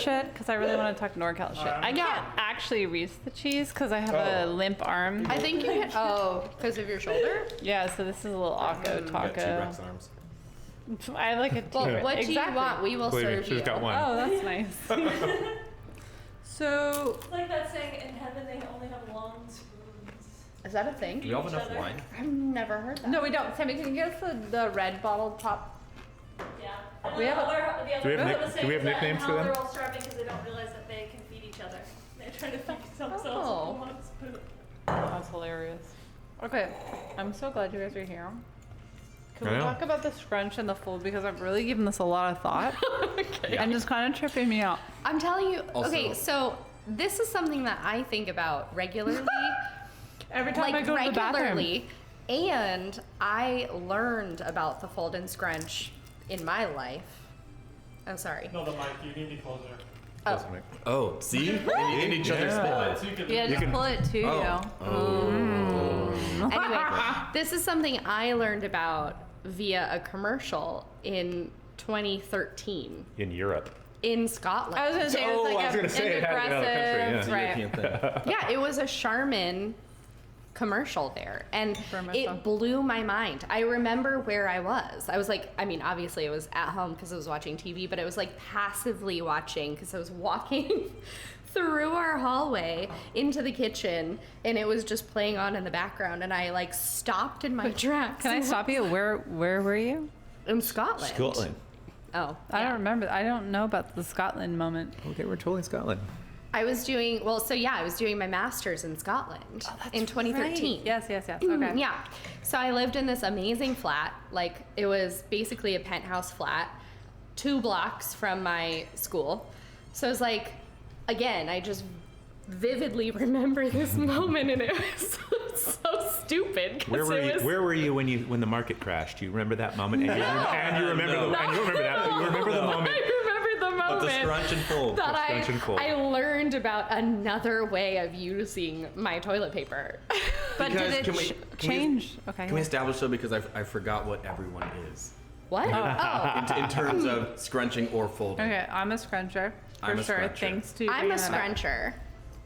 shit because I really want to talk NorCal shit. I can't actually reach the cheese because I have a limp arm. I think you can. Oh, because of your shoulder? Yeah, so this is a little Akko You got taco. T-Rex arms. I have like a Well, T-Rex. what do you want? We will Believe me, serve she's you. got one. Oh, that's nice. So, It's like that saying, in heaven they only have long spoons. Is that a thing? Do we all have Each enough other. wine? I've never heard that. no, we don't. Sammy, can you get us the red bottle top? Yeah. We have Do we have nicknames for them? They're all starving because they don't realize that they can feed each other. They're trying to feed themselves Oh. with one spoon. That's hilarious. Okay, I'm so glad you guys are here. Can I we know. talk about the scrunch and the fold because I've really given this a lot of thought and it's kind of tripping me out. I'm telling you. Also- Okay, so this is something that I think about regularly. Every time I like go to the bathroom. regularly. And I learned about the fold and scrunch in my life. I'm sorry. No, the mic. You need to be closer. Oh. Oh, see? in each other's spit. So you can. Yeah, just can- pull it too, you know. Anyway, this is something I learned about via a commercial in 2013 In Europe. in Scotland. I was gonna say it's Oh, like I was gonna say it had to be out of the country, yeah. It's a right? European thing. Yeah, it was a Charmin commercial there, and Commercial. it blew my mind. I remember where I was. I was like, I mean, obviously I was at home because I was watching TV, but I was like passively watching because I was walking through our hallway into the kitchen, and it was just playing on in the background, and I like stopped in my tracks. Can I stop you? Where were you? In Scotland. Scotland. Oh, I yeah. don't remember. I don't know about the Scotland moment. Oh, they were totally in Scotland. I was doing I was doing my master's in Scotland in 2013. Right. Yes. Okay. Yeah. So I lived in this amazing flat. Like, it was basically a penthouse flat, 2 blocks from my school. So it was like, again, I just vividly remember this moment, and it was so stupid. 'cause Where were it you? was- Where were you when the market crashed? Do you remember that moment? And you remember the moment. I remember the moment. But the scrunch and fold. that The scrunch and fold. I learned about another way of using my toilet paper. But Because did it can we- change? Okay. Can we establish though, because I forgot what everyone is What? Oh, in terms of scrunching or folding. Okay, I'm a scruncher for I'm a sure. scruncher. Thanks to I'm a bringing that up. scruncher.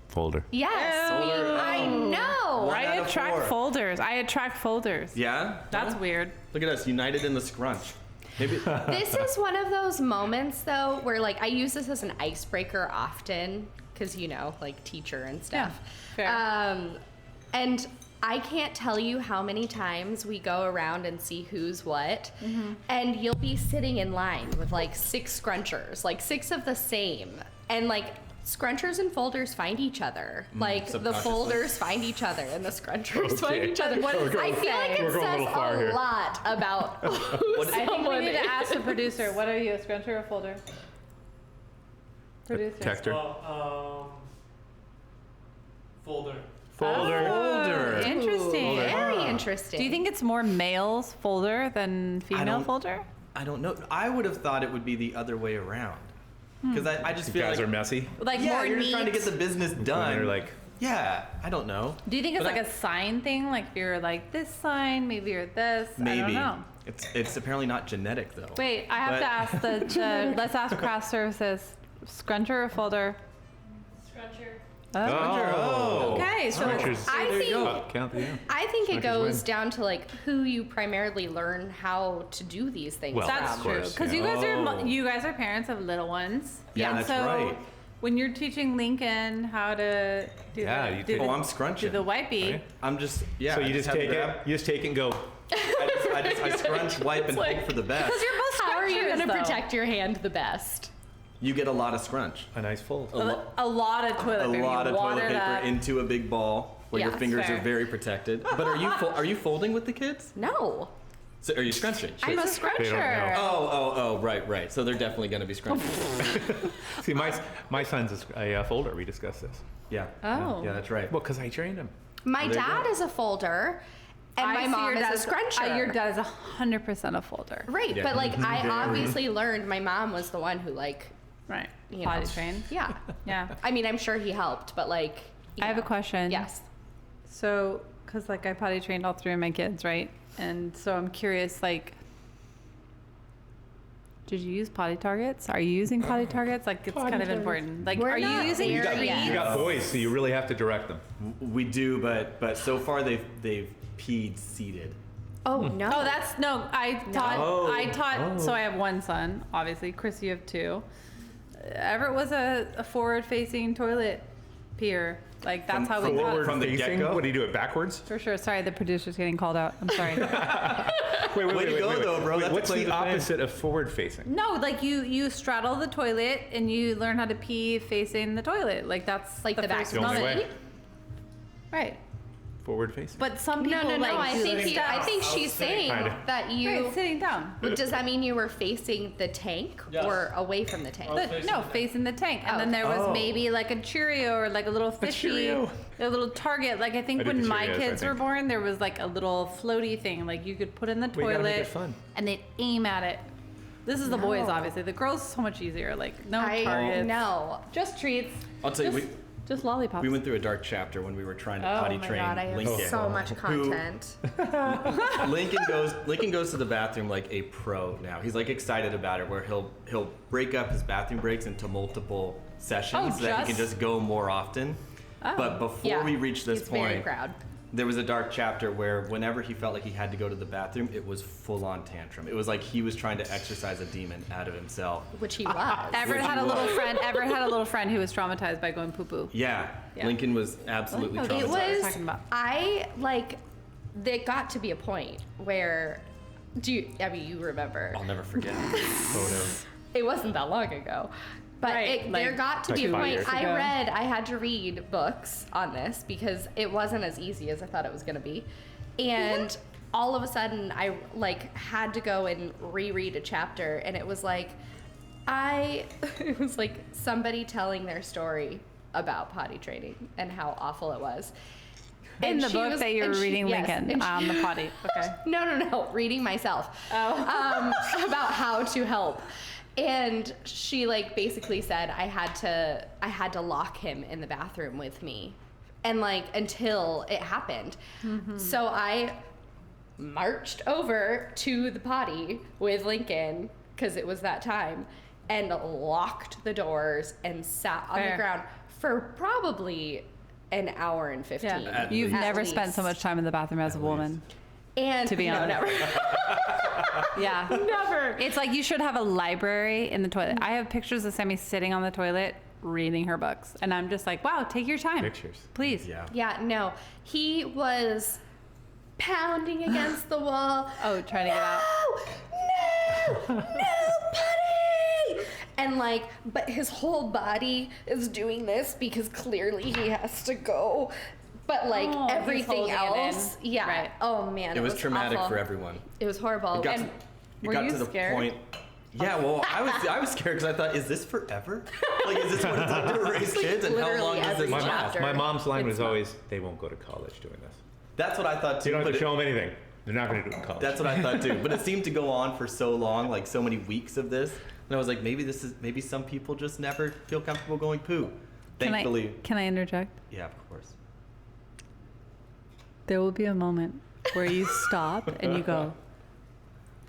Folder. Yes, Folder, I know. One I out of attract 4. folders. I attract folders. Yeah? That's weird. Look at us, united in the scrunch. Maybe. This is one of those moments, though, where like I use this as an icebreaker often, because like teacher and stuff. Yeah, fair. And I can't tell you how many times we go around and see who's what, and you'll be sitting in line with like 6 scrunchers, like 6 of the same, and like scrunchers and folders find each other. Like the subconsciously. folders find each other, and the scrunchers find Okay. each other. What does I it feel like say? it We're going a says little far a here. lot about who I think we someone need to is. ask the producer. What are you, a scruncher or a folder? Producer. Texter. Folder. Folder. Oh, interesting. Very interesting. Do you think it's more males folder than female don't- folder? I don't know. I would have thought it would be the other way around. Because I just You feel guys like are messy. Like yeah, more you're neat. just trying to get the business done. they're like- yeah, I don't know. Do you think it's But like a sign thing? Like if you're like this sign, maybe you're this. I Maybe. don't know. It's apparently not genetic though. Wait, I have But- to ask the let's ask craft services. Scruncher or folder? Scruncher. Oh. Okay, so Scrunchers. I there you think go. Count the yeah. I think it Scrunchers goes win. down to like who you primarily learn how to do these things. Well, that's of true. course, Because yeah. you guys are parents of little ones. Yeah, and that's so right. when you're teaching Lincoln how to do Yeah, the, you do take- the, Oh, I'm scrunching. do the wipey. Right? I'm just yeah. So I you just have take grab- it. You just take it and go. I scrunch, wipe, and hope for the best. Because you're both How are you scrunchers, going to though. protect your hand the best? You get a lot of scrunch. A nice fold. A lot of toilet A paper. lot You of water toilet paper that. into a big ball where Yeah, your fingers fair. are very protected. But are you folding with the kids? No. So are you scrunching? I'm a They don't scruncher. know. Oh, right. So they're definitely going to be scrunching. See, my son's a folder. We discussed this. Yeah. Oh. Yeah, that's right. Well, because I trained him. My There you dad go. is a folder, and I my see mom your is dad's- a scruncher. Your dad is 100% a folder. Right, Yeah. but like I Very. obviously learned my mom was the one who like, Right. you Potty know. trained. Yeah. Yeah. I mean, I'm sure he helped, but like. you I have a know. question. Yes. So, because like I potty trained all 3 of my kids, right? And so I'm curious, like, Did you use potty targets? Are you using potty targets? Like, it's kind of important. Like, We're are you not using there trees? yet. You got boys, so you really have to direct them. We do, but so far they've peed seated. Oh no. Oh, that's no. I taught. Oh. So I have one son. Obviously, Chris, you have two. Everett was a forward-facing toilet peer. Like that's how we taught. From the Facing? get-go? What do you do it backwards? For sure. Sorry, the producer's getting called out. I'm sorry. Way to go, though, bro. That's What's a claim the to fame. opposite of forward facing? No, like you straddle the toilet and you learn how to pee facing the toilet. Like that's Like the back first The only moment. way. Right. Forward facing. But some people No. like I do think this I stuff. think she's saying Kinda. that you. Right, sitting down. Does that mean you were facing the tank Yes. or away from the tank? Oh. Facing No, the tank. facing the tank. And Oh. then there was Oh. maybe like a Cheerio or like a little fishy, Cheerio. a little target. Like I think I did when the my Cheerios, I kids were think. born, there was like a little floaty thing. Like you could put in the We gotta make toilet it fun. and they'd aim at it. This is the boys, No. obviously. The girls so much easier. Like no I targets. know. Just treats. I'll tell you, Just lollipops. we went through a dark chapter when we were trying to Oh potty my train god, I have Lincoln. so much content. Lincoln goes to the bathroom like a pro now. He's like excited about it, where he'll break up his bathroom breaks into multiple sessions so that he can just go more often. Oh. But before Yeah, we reached this he's very point, proud. there was a dark chapter where whenever he felt like he had to go to the bathroom, it was full on tantrum. It was like he was trying to exercise a demon out of himself. Which he was. Everett Which had he a little was. friend. Everett had a little friend who was traumatized by going poo poo. Yeah, Yeah. Lincoln was absolutely It It traumatized. was. talking about. I like. There got to be a point where. I mean, you remember? I'll never forget photos. It wasn't that long ago. But Right, there like got to like be a 5 point. years ago. I had to read books on this because it wasn't as easy as I thought it was going to be. And all of a sudden, I like had to go and reread a chapter, and it was like, it was like somebody telling their story about potty training and how awful it was. In And the she book was- that you were and she- reading, yes, Lincoln, and she- on the potty. Okay. No, reading myself. About how to help. And she like basically said I had to lock him in the bathroom with me. And like until it happened. So I marched over to the potty with Lincoln because it was that time and locked the doors and sat on Fair. the ground for probably an hour and 15. Yeah. You've at never spent so least. much time in the bathroom as a woman. And to be no, honest. never. Yeah. Never. It's like you should have a library in the toilet. I have pictures of Sammy sitting on the toilet reading her books. And I'm just like, wow, take your time. Pictures. Please. Yeah. Yeah, no. He was pounding against the wall. Oh, trying to get out. No, buddy! And like, but his whole body is doing this because clearly he has to go. But like Oh, he's everything holding it else, in. yeah. Right. Oh man, It was traumatic awful. for everyone. It was horrible. It got And to, were you the scared? point. Yeah, well, I was scared because I thought, is this forever? Like, is this what it's like to raise kids? And how literally long does every this My, last? chapter. my mom's line It's was not. always, they won't go to college doing this. That's what I thought too. You don't have but to it- show them anything. They're not going to do it in college. That's what I thought too. But it seemed to go on for so long, like so many weeks of this. And I was like, maybe some people just never feel comfortable going poo. Thankfully, Can I interject? yeah, of course. There will be a moment where you stop and you go,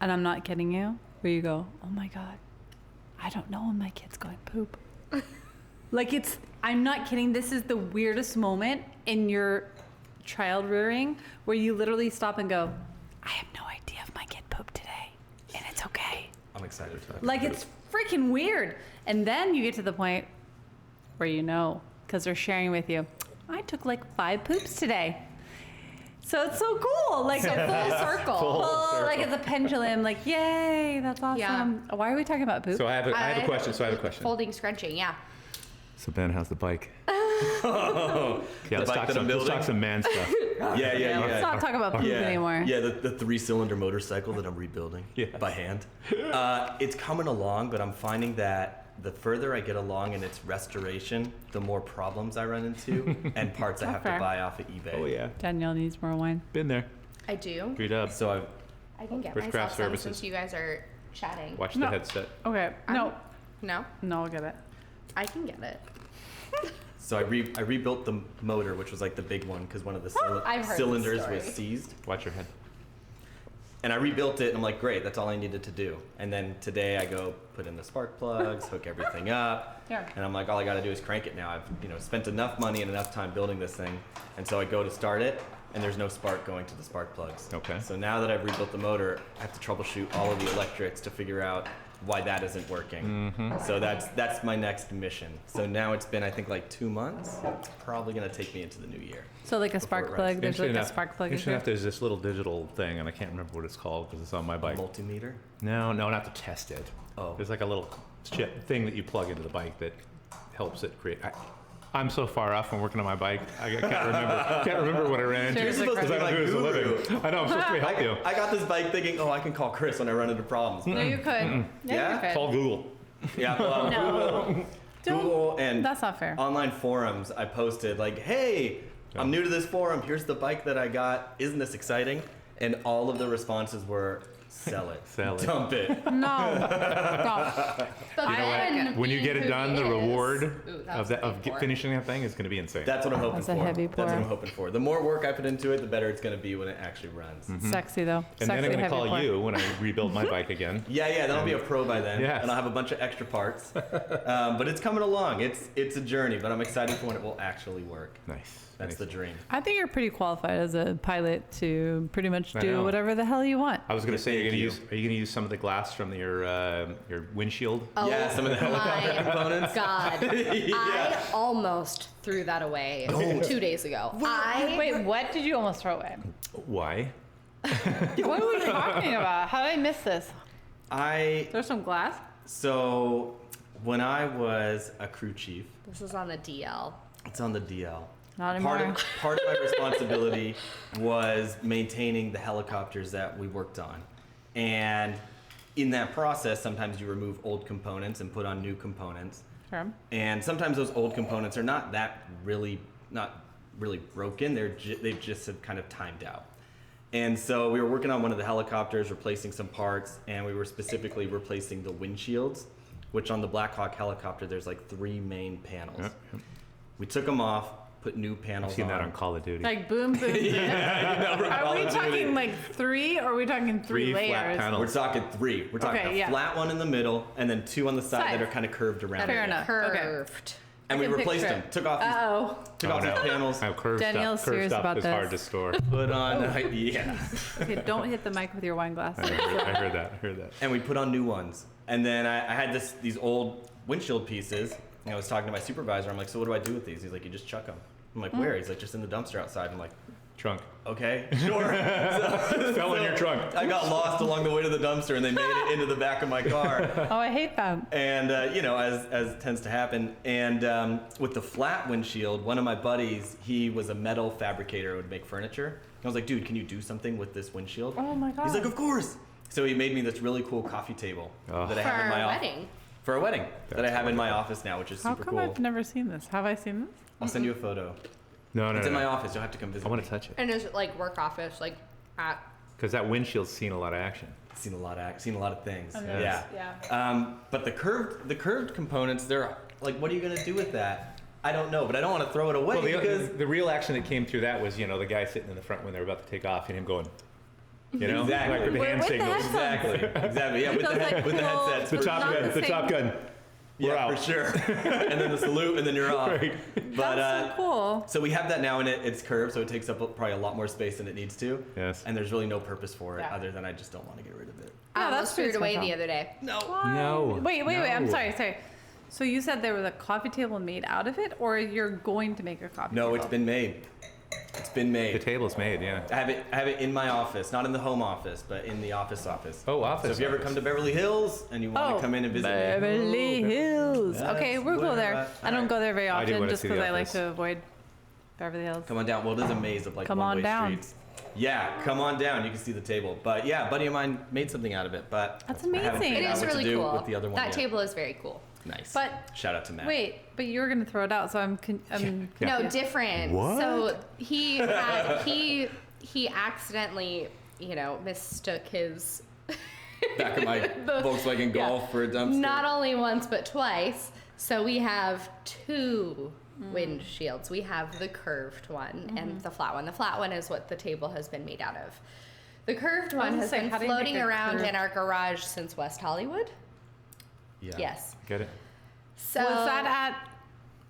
and I'm not kidding you, where you go, oh my God, I don't know when my kid's going poop. Like I'm not kidding. This is the weirdest moment in your child rearing where you literally stop and go, I have no idea if my kid pooped today, and it's okay. I'm excited for that. Like it's freaking weird. And then you get to the point where you know, because they're sharing with you, I took like 5 poops today. So it's so cool. Like So full circle. full, like it's a pendulum, like yay, that's awesome. Yeah. Why are we talking about poop? So I have a question. Folding, scrunching, yeah. So Ben, how's the bike? Yeah, The let's bike talk that I'm let's talk building? some man stuff. Yeah. Let's not talk about poop anymore. Yeah, the 3-cylinder motorcycle that I'm rebuilding Yeah. by hand. It's coming along, but I'm finding that the further I get along in its restoration, the more problems I run into and parts I have fair. to buy off of eBay. Oh yeah, Danielle needs more wine. been there. I do. Agreed up. So I can get Where's myself craft some services? since you guys are chatting. Watch No. the headset. Okay. No. No? No, I'll get it. I can get it. I rebuilt the motor, which was like the big one, because one of the I've heard this cylinders story. was seized. Watch your head. And I rebuilt it, and I'm like, great, that's all I needed to do. And then today I go put in the spark plugs, hook everything up, Yeah. and I'm like, all I got to do is crank it now. I've spent enough money and enough time building this thing, and so I go to start it, and there's no spark going to the spark plugs. Okay. So now that I've rebuilt the motor, I have to troubleshoot all of the electrics to figure out why that isn't working. So that's my next mission. So now it's been, I think, like 2 months. It's probably gonna take me into the new year. So like a Before spark it runs. plug. There's like a enough- spark plug. interesting enough, there's this little digital thing, and I can't remember what it's called because it's on my bike. Multimeter. No, not to test it. Oh. There's like a little thing that you plug into the bike that helps it create. I'm so far off from working on my bike. I can't remember what I ran into. You're supposed to because I be don't do my this a guru. living. I know, I'm supposed to help you. I got this bike thinking, oh, I can call Chris when I run into problems. No, you could. Yeah? you could. Call Google. Yeah, well, No. Google and That's not fair. online forums, I posted like, hey, I'm new to this forum. Here's the bike that I got. Isn't this exciting? And all of the responses were, sell it. Sell it. Dump it. No. No. But You know then what? When you being get it who done, he the is- reward Ooh, that of was that a of big pour. finishing that thing is going to be insane. That's what I'm hoping That's for. a heavy That's what pour. I'm hoping for. The more work I put into it, the better it's going to be when it actually runs. Sexy though. and then I'm Sexy going to heavy call pour. you when I rebuild my bike again. Yeah, then I'll be a pro by then, Yes. and I'll have a bunch of extra parts. But it's coming along. It's a journey, but I'm excited for when it will actually work. Nice. That's the dream. I think you're pretty qualified as a pilot to pretty much I do know. whatever the hell you want. I was going to say, Thank are you you. going to use some of the glass from your windshield? Oh Yeah, some of the helicopter my components. God. Yeah. I almost threw that away 2 days ago. Wait, what did you almost throw away? Why? What are we talking about? How did I miss this? There's some glass. So when I was a crew chief, This is on the DL. it's on the DL. Not Part anymore. of my responsibility was maintaining the helicopters that we worked on. And in that process, sometimes you remove old components and put on new components. Sure. And sometimes those old components are not really broken. They've just have kind of timed out. And so we were working on one of the helicopters, replacing some parts, and we were specifically replacing the windshields, which on the Black Hawk helicopter, there's like 3 main panels. Yep. We took them off, put new I've panels seen on. that on Call of Duty. Like boom, boom, boom. Are we talking like 3 or are we talking 3 Three flat layers? panels. We're talking 3. We're talking Okay, a yeah. flat one in the middle, and then 2 on the side Side. that are kind of curved around. Fair it. enough. Okay. Curved. And we I can replaced picture them. it. Took off these, Uh-oh. took off these panels. How curved Danielle's stuff, curved serious stuff about is this. hard to store. Put on, yeah. Okay, don't hit the mic with your wine glass. I heard that. And we put on new ones. And then I had these old windshield pieces. And I was talking to my supervisor. I'm like, so what do I do with these? He's like, you just chuck them. I'm like, where? He's like, just in the dumpster outside. I'm like, Trunk. okay, sure. Fell in your trunk. I got lost along the way to the dumpster, and they made it into the back of my car. Oh, I hate that. And as tends to happen, and with the flat windshield, one of my buddies, he was a metal fabricator, would make furniture. And I was like, dude, can you do something with this windshield? Oh my god. He's like, of course. So he made me this really cool coffee table Oh. that I For have in my our office. wedding. For a wedding that I have in my wonderful. office now, which is How super come cool. I've never seen this? Have I seen this? I'll send you a photo. No, It's in my no. office. You'll have to come visit. I want me. to touch it. And it's like work office, like at Because that windshield's seen a lot of action. Seen a lot of things. Yes. Yeah. But the curved components, they're like, what are you gonna do with that? I don't know, but I don't want to throw it away Well, because the real action that came through that was, the guy sitting in the front when they were about to take off and him going, Exactly. like with the With hand the signals. headphones. exactly. Yeah, with So the, it's like, with the well, headsets. The for Top Not sure. Gun, the the same. Top Gun. We're Yeah, out. for sure. And then the salute, and then you're off. Right. But That's so cool. so we have that now, and it's curved, so it takes up probably a lot more space than it needs to. Yes. And there's really no purpose for it Yeah. other than I just don't want to get rid of it. I Yeah, that's almost threw it pretty away special. the other day. No. No. Wait, I'm No. sorry. So you said there was a coffee table made out of it, or you're going to make a coffee table? No, it's been made. It's been The made. table's made, yeah. I have it in my office, not in the home office, but in the office. Oh, office. So if you ever office. come to Beverly Hills and you want to come in and visit me, Beverly Hills. That's Okay, we'll go where there. we're at. I don't go there very I do often wanna just see the because I like office. to avoid Beverly Hills. come on down. Well, it is a maze of like Come on one-way down. streets. Yeah, come on down. You can see the table. But yeah, a buddy of mine made something out of it. But That's I haven't amazing. figured It out is what to really do cool. with the other one That yet. table is very cool. Nice. But Shout out to Matt. wait, but you were gonna throw it out, so I'm Yeah. No, different. What? So he accidentally, mistook his Back of my Volkswagen yeah. Golf for a dumpster. not only once but twice. So we have 2 windshields. We have the curved one and the flat one. The flat one is what the table has been made out of. The curved one gonna has say, been how do you make floating a around curved- in our garage since West Hollywood. Yeah. Yes. Get it? So Was that at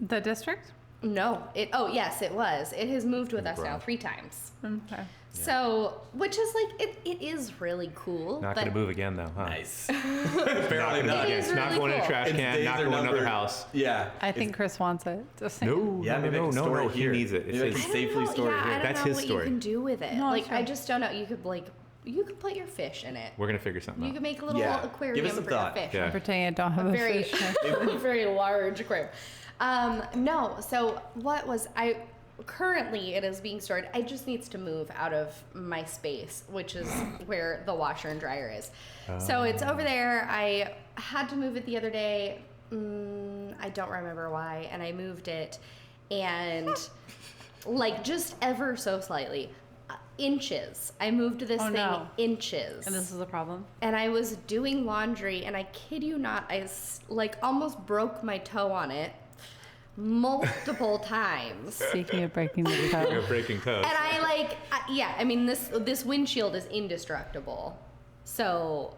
the district? No. Yes, it was. It has moved with the us now garage. 3 times. Okay. So, which is like it is really cool. Not but going to move again, though, huh? Nice. Not Apparently gonna not. move again. is It's not really going in a cool. trash Its can, days not are going to another numbered. house. Yeah. I think Chris wants it. Just saying. No, Yeah, maybe I no, can no, store no. it here. He needs it. Maybe I It's can his, safely store it I here. don't That's know his what story. you can do with it. No, like sure. I just don't know. You could put your fish in it. we're going to figure something You out. could make a little Yeah. aquarium Give it some for thought. your fish. Yeah. I'm pretending I don't have a Very, fish. very large aquarium. No, so what was I? Currently, it is being stored. It just needs to move out of my space, which is where the washer and dryer is. So it's over there. I had to move it the other day. I don't remember why, and I moved it, and like just ever so slightly, inches. I moved this Oh, thing no. inches. And this is a problem. And I was doing laundry, and I kid you not, like almost broke my toe on it multiple times. Speaking of breaking the You're toe. breaking toes. And I mean, this windshield is indestructible. So.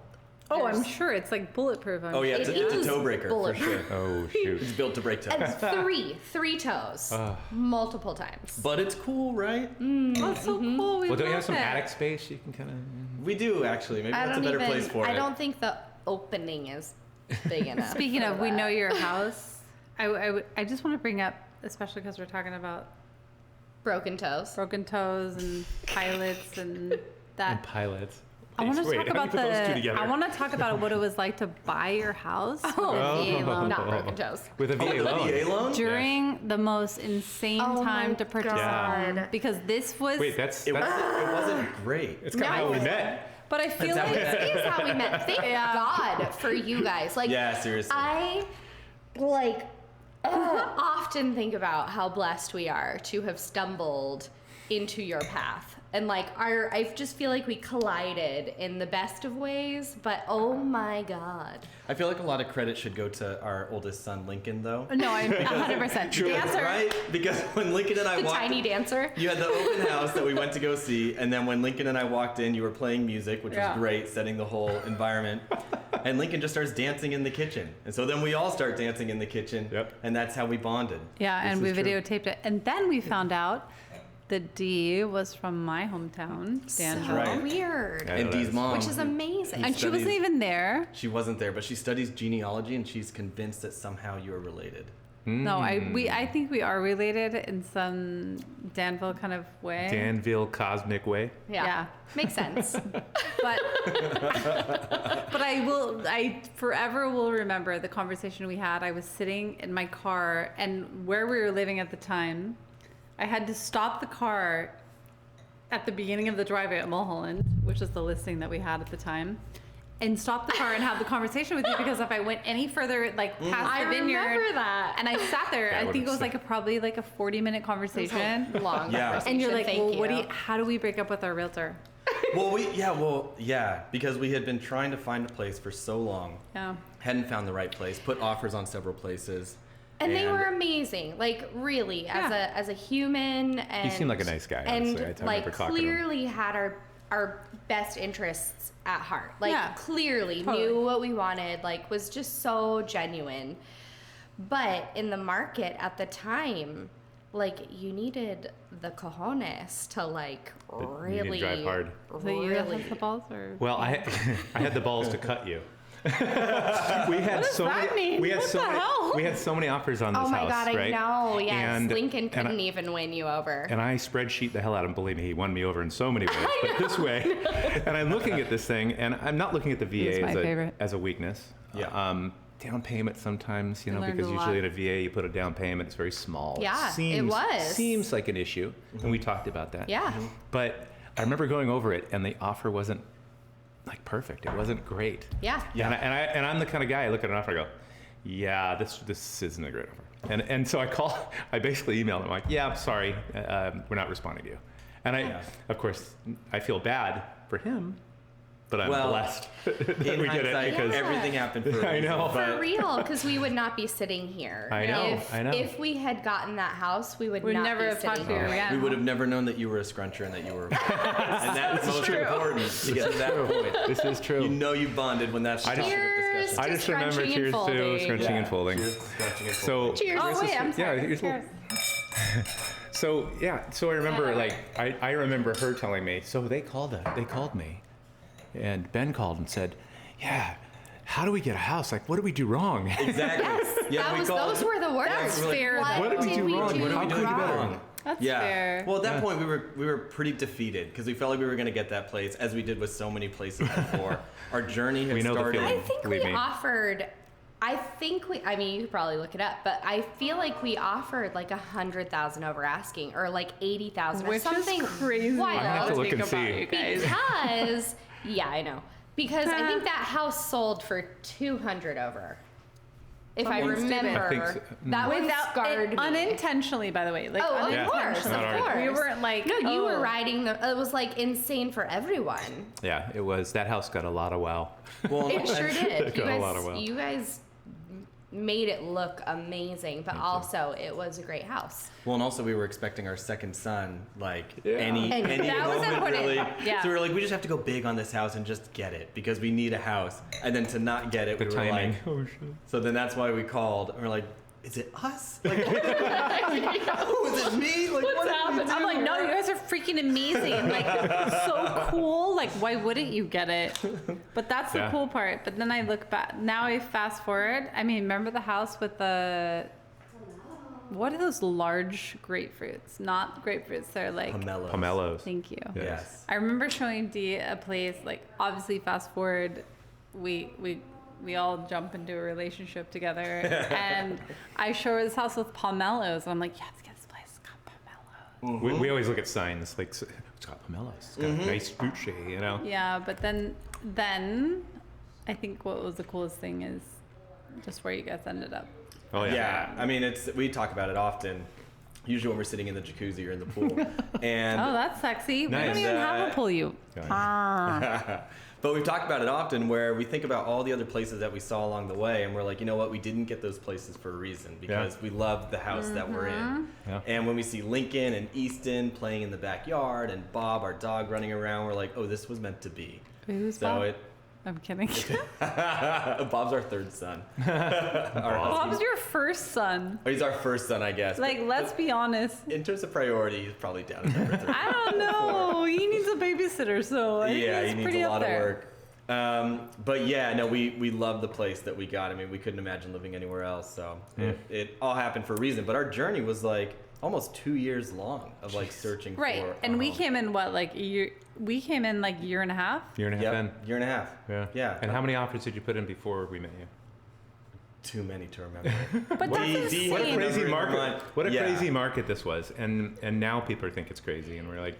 Oh, I'm there's- sure it's like bulletproof. Oh yeah, it's It a is toe breaker for bulletproof. sure. Oh, shoot. It's built to break toes. And three toes, multiple times. But it's cool, right? Oh, it's so cool. We Well, don't you love have some it. attic space you can kind of... We do actually. Maybe I that's a don't better even. place for it. I don't think the opening is big enough. Speaking for of, we that. know your house. I just want to bring up, especially because we're talking about Broken toes. broken toes and pilots and that. And pilots. I want to Wait, talk how do you about put those two together? I want to talk about what it was like to buy your house with a Oh, VA loan not broken toes. With a Oh, VA the loan. VA loan? during the most insane Oh time my to purchase a God. home because this was. Wait, that's... It that's wasn't great. it's kind of how we No. met. But I feel That's how like This is how we met. Thank Yeah. God for you guys. Like, Yeah, seriously. I often think about how blessed we are to have stumbled into your path. And like I just feel like we collided in the best of ways, but oh my God. I feel like a lot of credit should go to our oldest son, Lincoln, though. no, I'm 100% dancer. Right? Because when Lincoln and I The walked, tiny dancer. you had the open house that we went to go see, and then when Lincoln and I walked in, you were playing music, which Yeah. was great, setting the whole environment. And Lincoln just starts dancing in the kitchen, and so then we all start dancing in the kitchen. Yep. And that's how we bonded. Yeah, This and we is true. videotaped it, and then we found out that Dee was from my hometown, Danville, right. Weird. Yeah. And Dee's mom, Which is amazing. and she wasn't studies- even there. she wasn't there, but she studies genealogy, and she's convinced that somehow you're related. No, I think we are related in some Danville kind of way. Danville cosmic way. Yeah. Makes sense. But I forever will remember the conversation we had. I was sitting in my car, and where we were living at the time, I had to stop the car at the beginning of the driveway at Mulholland, which is the listing that we had at the time, and stop the car and have the conversation with you because if I went any further, like past I the vineyard, remember that. and I sat there, That I would've think it was been like probably like a 40-minute conversation. Long Yeah. conversation. And you're like, Thank well, you. how do we break up with our realtor? Yeah, because we had been trying to find a place for so long, Yeah. hadn't found the right place, put offers on several places. And they were amazing, like really, Yeah. as a human. And seemed like a nice guy, and honestly. I like remember talking to him. clearly had our best interests at heart. Like Yeah. clearly Totally. knew what we wanted. Like was just so genuine. But in the market at the time, like you needed the cojones to like You need to really drive hard. So you really. have the balls, or Well, I had the balls to cut you. we had so that many. mean? We had What so the many. hell? We had so many offers on this Oh my house, God, I right? know. Yes, And- Lincoln and couldn't I- even win you over. And I spreadsheet the hell out of him. Believe me, he won me over in so many ways. But this way, and I'm looking at this thing, and I'm not looking at the It's VA my favorite. as a weakness. Yeah. Down payment sometimes, I because learned a usually in lot. a VA you put a down payment. It's very small. Yeah, it was. Seems like an issue, and we talked about that. Yeah. But I remember going over it, and the offer wasn't like perfect. It wasn't great. Yeah. Yeah. And I'm the kind of guy I look at an offer, I go, yeah, this isn't a great offer. And so I basically emailed him like, yeah, I'm sorry, we're not responding to you. And Yeah. of course, I feel bad for him, but I'm Well, blessed that In we did it hindsight, because everything happened for a I reason. know. For real, because we would not be sitting here. I know, If, I know. If we had gotten that house, we would We'd not never be have talked sitting to you here. again. We would have never known that you were a scruncher and that you were and that's most important to get to that point. this is true. You know you bonded when that's the I topic just- of Cheers discussion. I just to remember scrunching and cheers to folding. scrunching and folding. Cheers to scrunching and So folding. Cheers. Oh wait, I'm sorry. Yeah, here's a little- So I remember like I remember her telling me. So they called me, and Ben called and said, "Yeah, how do we get a house? Like, what did we do wrong?" Exactly. Yes, those were the words. That's fair, What did we do wrong? How could we do better? That's Yeah. fair. Well, at that point, we were pretty defeated because we felt like we were going to get that place, as we did with so many places before. Our journey had We know the started. feeling. I think Believe we me. offered. I mean, you could probably look it up, but I feel like we offered like 100,000 over asking, or like 80,000, or Which something is crazy. wild. I'm gonna have to look Think and about see. you guys. Because yeah, I know. Because I think that house sold for 200 over. If I Something stupid. remember, I think so. that one Without scarred me. unintentionally, by the way. Like Oh, Yeah. of course, Not of ours. course. We weren't like, No, you were oh. riding the. It was like insane for everyone. Yeah, it was. That house got a lot of wow. Well, It sure did. Got a lot of wow. You guys made it look amazing, but also it was a great house. Well, and also we were expecting our second son, like Yeah. any And that was moment, important. really. Yeah. So we were like, we just have to go big on this house and just get it because we need a house. And then to not get it, The we were timing. like, Oh shit. so then that's why we called. And we're like, is it us? Like, was it me? Like, what did we do? I'm like, no, you guys are freaking amazing. Like, so cool. Like, why wouldn't you get it? But that's the Yeah. cool part. But then I look back. Now I fast forward. I mean, remember the house with the. What are those large grapefruits? Not grapefruits. They're like. Pomelos. Pomelos. Thank you. Yeah. Yes. I remember showing Dee a place. Like, obviously, fast forward, we all jump into a relationship together, and I show her this house with pomelos, and I'm like, yeah, let's get this place. It's got pomelos. We always look at signs like it's got pomelos. It's got a nice fruit shade, you know. Yeah, but then I think what was the coolest thing is just where you guys ended up. Oh Yeah. I mean, we talk about it often. Usually when we're sitting in the jacuzzi or in the pool. And Oh, that's sexy. We Nice. don't even have a pool. You. But we've talked about it often where we think about all the other places that we saw along the way and we're like, you know what, we didn't get those places for a reason because we love the house that we're in. Yeah. And when we see Lincoln and Easton playing in the backyard and Bob, our dog, running around, we're like, oh, this was meant to be. Who's So Bob? I'm kidding. Bob's our third son. Our Bob's husky. your first son. He's our first son, I guess. Like, But let's be honest. in terms of priority, he's probably down at number 3. I don't know. He needs a babysitter, so I think Yeah, he's he needs pretty a up lot of there. work. But yeah, no, we love the place that we got. I mean, we couldn't imagine living anywhere else. So it all happened for a reason. But our journey was like almost 2 years long of like searching Right, for. and a we home. came in what, like a year? We came in like year and a half. Year and a half Yep, in. year and a half. Yeah. Yeah. And how many offers did you put in before we met you? Too many to remember. But that's Dee What a insane. crazy Remember in market! Vermont. What a Yeah. crazy market this was, and now people think it's crazy, and we're like,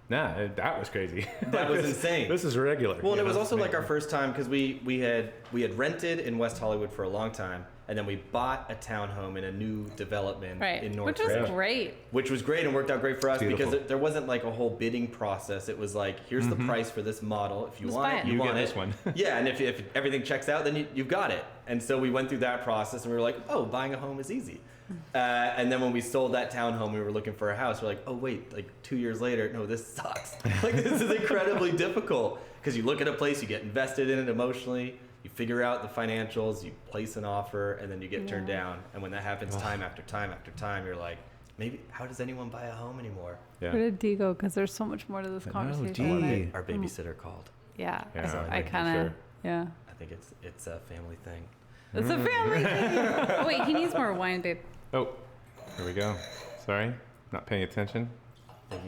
nah, that was crazy. That was insane. This is regular. Well, and you it was know? also like our first time because we had rented in West Hollywood for a long time, and then we bought a townhome in a new development Right, in which North was Ridge. great. Which was great and worked out great for us Beautiful. because there wasn't like a whole bidding process. It was like, here's the price for this model. If you Just want buy it, it. you You want get it. this one. Yeah, and if everything checks out, then you've got it. And so we went through that process and we were like, oh, buying a home is easy. And then when we sold that townhome, we were looking for a house. We're like, oh, wait, like 2 years later, no, this sucks. Like, this is incredibly difficult because you look at a place, you get invested in it emotionally. You figure out the financials, you place an offer, and then you get turned down. And when that happens time after time after time, you're like, maybe, how does anyone buy a home anymore? Yeah. Where did Dee go? Because there's so much more to this I know, conversation. Dee. Our babysitter called. Yeah, Yeah, I for kind of, sure. yeah. I think it's a family thing. It's a family thing. Oh, wait, he needs more wine, babe. Oh, here we go. Sorry, not paying attention.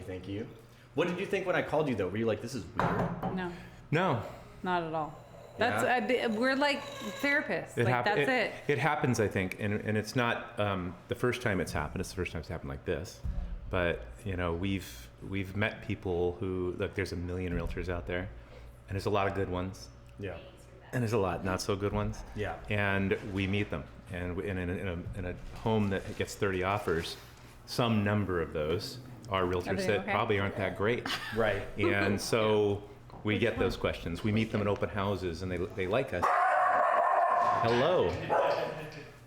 Thank you. What did you think when I called you, though? Were you like, this is weird? No, No, not at all. That's we're like therapists. That's it. It happens, I think, and it's not the first time it's happened. It's the first time it's happened like this. But you know, we've met people who look. There's a million realtors out there, and there's a lot of good ones, Yeah. and there's a lot not so good ones. Yeah. And we meet them, and in a home that gets 30 offers, some number of those are realtors Everything that okay? probably aren't that great. Right. And so We get those questions. We meet them in open houses, and they like us. Hello.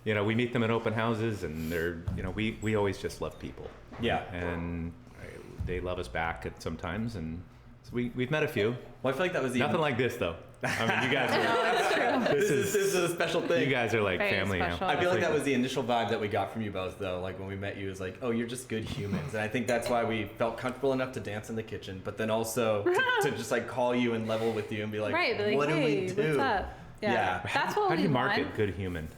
You know, we meet them in open houses, and they're, you know, we always just love people. Yeah. And they love us back at sometimes, and so we've met a few. Well, I feel like that was Nothing like this, though. I mean, you guys are. this is a special thing. You guys are like Very family now. special. I feel like that was the initial vibe that we got from you both, though. Like when we met you, it was like, oh, you're just good humans, and I think that's why we felt comfortable enough to dance in the kitchen, but then also to just like call you and level with you and be like, Right, be like, what do hey, we do? what's up? Yeah. That's what How do we you market want. good human?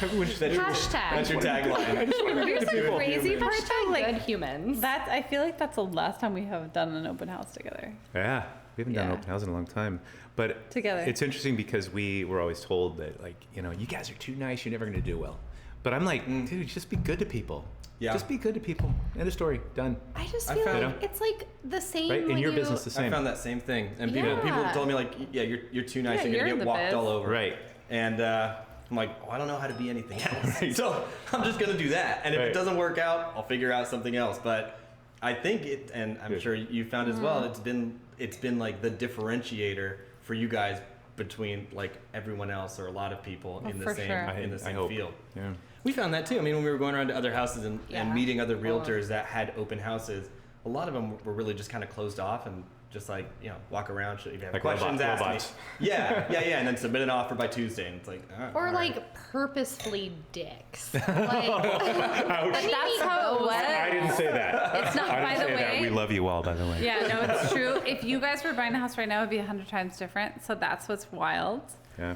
Everyone should that's Hashtag. your tagline. Here's the crazy part though, Like, good humans. I feel like that's the last time we have done an open house together. Yeah, we haven't done Yeah. an open house in a long time. But Together. it's interesting because we were always told that, like, you know, you guys are too nice, you're never going to do well. But I'm like, dude, just be good to people. Yeah. Just be good to people. End of story. Done. I just I feel found- like it's like the same Right? In when your you, business, the I same. found that same thing, and Yeah. people told me like, yeah, you're too nice, Yeah, you're you're gonna in get the walked biz. all over. Right. And I'm like, oh, I don't know how to be anything else. So I'm just gonna do that, and if Right. it doesn't work out, I'll figure out something else. But I think it, and I'm Good. sure you found as well, it's been like the differentiator for you guys between like everyone else or a lot of people Oh, in the for same sure. in the I same hope. field. Yeah. We found that too. I mean, when we were going around to other houses and Yeah. meeting other realtors that had open houses, a lot of them were really just kind of closed off and just like, you know, walk around. If you have Like questions, ask robots. me. Yeah, and then submit an offer by Tuesday. And it's like, or all right. like purposefully dicks. Like, That's how it was. I didn't say that. It's not, I by didn't the say that. way. We love you all, by the way. Yeah, no, it's true. If you guys were buying a house right now, it would be 100 times different. So that's what's wild. Yeah.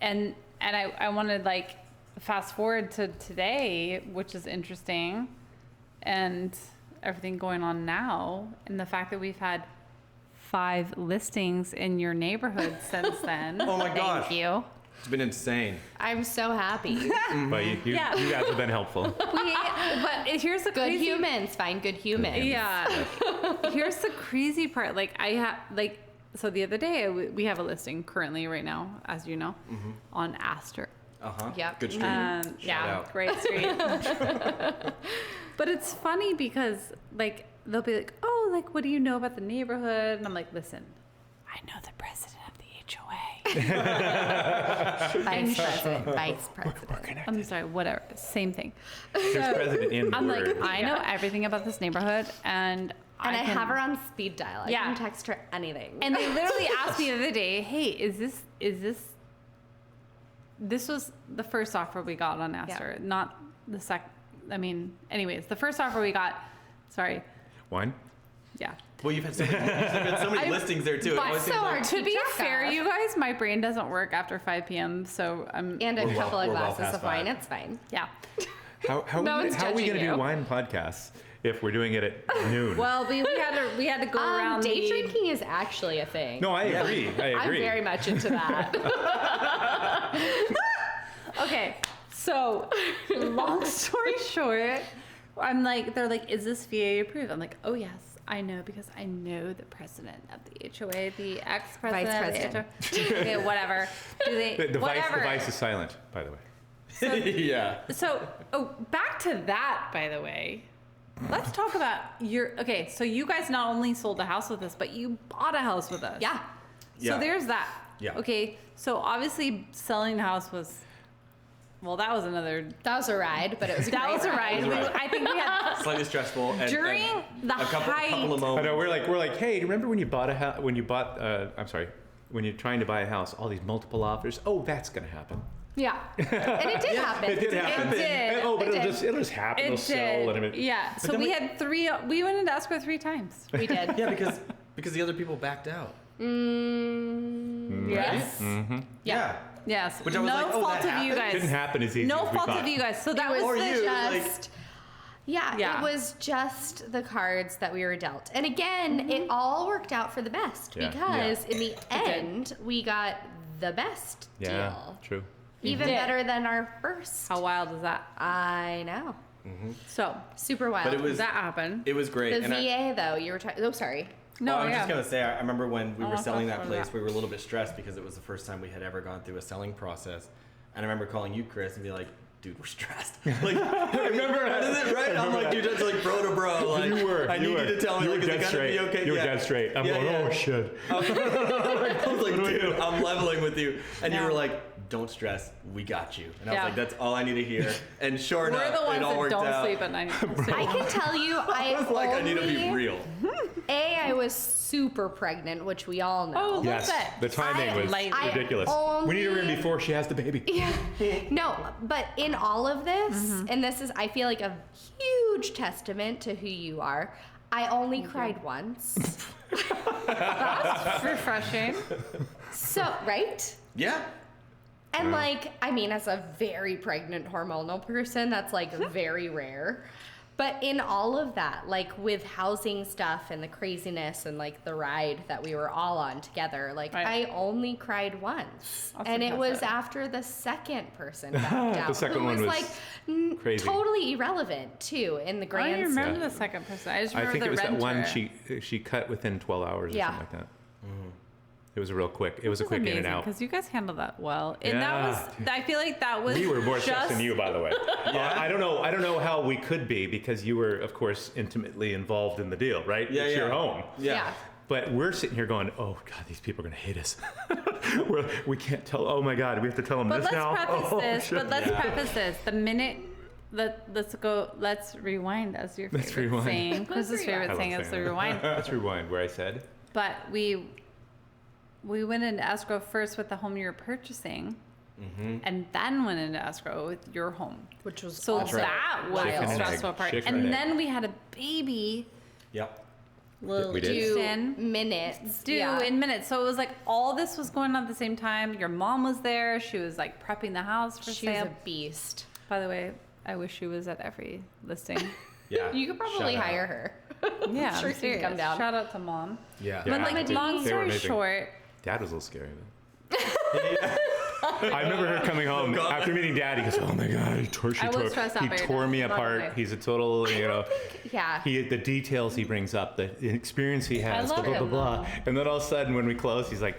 And I wanted like fast forward to today, which is interesting, and everything going on now, and the fact that we've had 5 listings in your neighborhood since then. Oh my gosh. Thank you. It's been insane. I'm so happy. But you Yeah. guys have been helpful. But here's the Good crazy humans find good humans. Yeah. Here's the crazy part. Like I have like so the other day we have a listing currently right now, as you know, on Astor. Yep. Good street. Yeah, out. great street. But it's funny because like they'll be like, "Oh, like what do you know about the neighborhood?" And I'm like, "Listen, I know the president of the HOA." Vice president. I'm sorry, whatever, same thing. There's president in the I'm word. like, I know everything about this neighborhood, and And I can- have her on speed dial. I Yeah. can text her anything. And they literally asked me the other day, "Hey, is this?" This was the first offer we got on Astor, not the second. I mean, anyways, the first offer we got. Sorry, One. yeah. Well, you've had so many listings there too. It But always so seems like- are To be Jack fair, off. you guys, my brain doesn't work after 5 p.m. So I'm and a We're couple of well glasses past of wine. five. It's fine. yeah. How No are we one's going to judging do you. wine podcasts if we're doing it at noon? Well, we had to go around Day the- drinking is actually a thing. No, I agree. I I'm agree. very much into that. Okay, so long story short, they're like, is this VA approved? I'm like, oh yes, I know because I know the president of the HOA, the ex-president Vice of the HOA. Okay, whatever. Do they, The whatever. vice is silent, by the way. yeah. So, back to that, by the way. Let's talk about okay, so you guys not only sold a house with us, but you bought a house with us. Yeah. Yeah. So there's that. Yeah. Okay, so obviously selling the house was, well, that was another, That was a ride, but it was a that great was a ride. It was a ride. I think we had, Slightly stressful. And, during and the a couple height. of I moments. know we're like, hey, remember when you bought when you're trying to buy a house, all these multiple offers? Oh, that's going to happen. Yeah. And it did happen. It did happen. did. And, oh, but It it'll did. just happen. It'll it sell. did. And everything. Yeah, so then we we- had we went into escrow 3 times. We did. Yeah, because the other people backed out. Yes. Yeah. Yes. Which I was no like, oh, fault that of you happened? guys. Didn't happen as easy No as we fault thought. of you guys. So that It was Or was you, just, yeah, Yeah. it was just the cards that we were dealt. And again, it all worked out for the best Yeah. because in the end, we got the best Yeah, deal. true. Even did. better than our first. how wild is that? I know. So Super wild. But it was that happened. it was great. the and VA though, you were talking. Oh, sorry. No, I was yeah. just gonna say, I remember when we were I'll selling talk that about place, that. we were a little bit stressed because it was the first time we had ever gone through a selling process. And I remember calling you, Chris, and be like, dude, we're stressed. Like, I remember it, right? I'm like, dude, that's like bro to bro. Like, I need you to tell me, like, is it gonna be okay? You were dead straight. I'm going, oh shit. I was like, dude, I'm leveling with you. And you were like, don't stress, we got you. And I was like, that's all I need to hear. And sure enough, We're the it all ones worked that don't out. sleep at night. I can tell you, I was like, I need to be real. I was super pregnant, which we all know. Oh, Yes, That's it. the timing was I ridiculous. We need her in before she has the baby. Yeah. No, but in all of this, and this is, I feel like, a huge testament to who you are. I only cried once. That's refreshing. So, right? Yeah. And like, I mean, as a very pregnant hormonal person, that's like very rare. But in all of that, like with housing stuff and the craziness and like the ride that we were all on together, like I only cried once. That's and it was impressive. after the second person backed out. second who one was like crazy. totally irrelevant too in the I grand don't even remember scheme. the second person. I just I remember think the it was renter. that one she cut within 12 hours or Yeah. something like that. It was a real quick. It was a quick in and out. Because you guys handled that well. And Yeah. that was, I feel like that was We were more stressed just than you, by the way. Yeah. I don't know how we could be because you were, of course, intimately involved in the deal, right? Yeah, It's yeah. your home. Yeah. But we're sitting here going, oh God, these people are going to hate us. we can't tell. Oh my God, we have to tell them But this let's now. preface Oh, this. shit. But let's preface this. The minute let's rewind as your Let's favorite rewind. saying. Chris's I favorite love saying is the saying that. rewind. Let's rewind where I said. But we went into escrow first with the home you were purchasing, and then went into escrow with your home. Which was So also that was Chicken the and stressful egg. part. Chicken And and then egg. we had a baby. Yep. Little We did. Houston. minutes. Due Yeah. in minutes. So it was like all this was going on at the same time. Your mom was there. She was like prepping the house for She was sale. a beast. By the way, I wish she was at every listing. Yeah. You could probably Shout out. hire her. Yeah, sure I'm she'd serious. come down. Shout out to mom. Yeah. But Yeah, like, they- long they were story amazing. short, Dad was a little scary. I remember her coming home after meeting Dad. He goes, "Oh my God, I was stressed out he by your tore dad, me by the apart. way. He's a total, Yeah. the details he brings up, the experience he has, love blah blah him, blah blah." And then all of a sudden, when we close, he's like,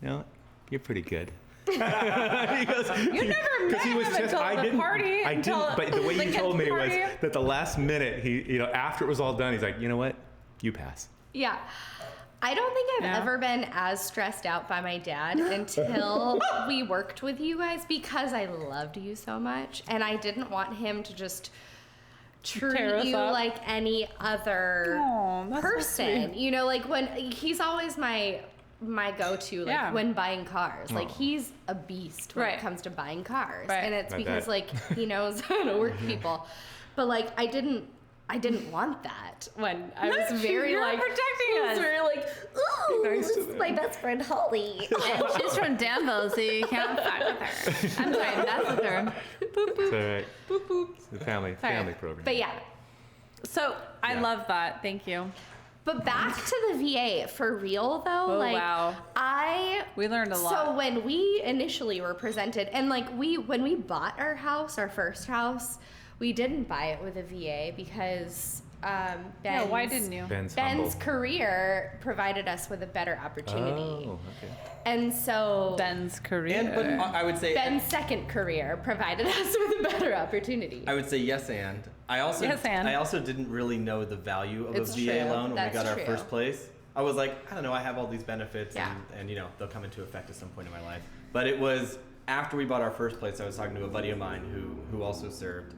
"No, you're pretty good." he goes, you never met him until the party. I until didn't. But the way the you kids' told me was party. that the last minute, he, after it was all done, he's like, "You know what? You pass." Yeah. I don't think I've Yeah. ever been as stressed out by my dad until we worked with you guys because I loved you so much and I didn't want him to just Tear treat us you up. like any other Aw, that's so person. sweet. You know, like when he's always my go-to, like Yeah. when buying cars. Like he's a beast when Right. it comes to buying cars. Right. And it's I because bet. like he knows how to work people. But like I didn't want that when I was very You're like protecting I was us. very like, ooh, Nice this to is them. my best friend Holly. And she's from Danville, so you can't fuck with her. I'm sorry, that's the term. Boop, It's boop. all right. Boop, boop. It's the family program. But yeah. So I Yeah. love that. Thank you. But back to the VA for real though, Oh, like wow. we learned a So lot. when we initially were presented, and like when we bought our house, our first house, we didn't buy it with a VA because Yeah, why didn't you? Ben's Ben's humble. career provided us with a better opportunity. Oh, okay. And so Ben's career. And but I would say Ben's second career provided us with a better opportunity. I would say yes, and I also didn't really know the value of It's a VA true. loan when That's we got our true. first place. I was like, I don't know, I have all these benefits Yeah. and they'll come into effect at some point in my life. But it was after we bought our first place, I was talking to a buddy of mine who also served.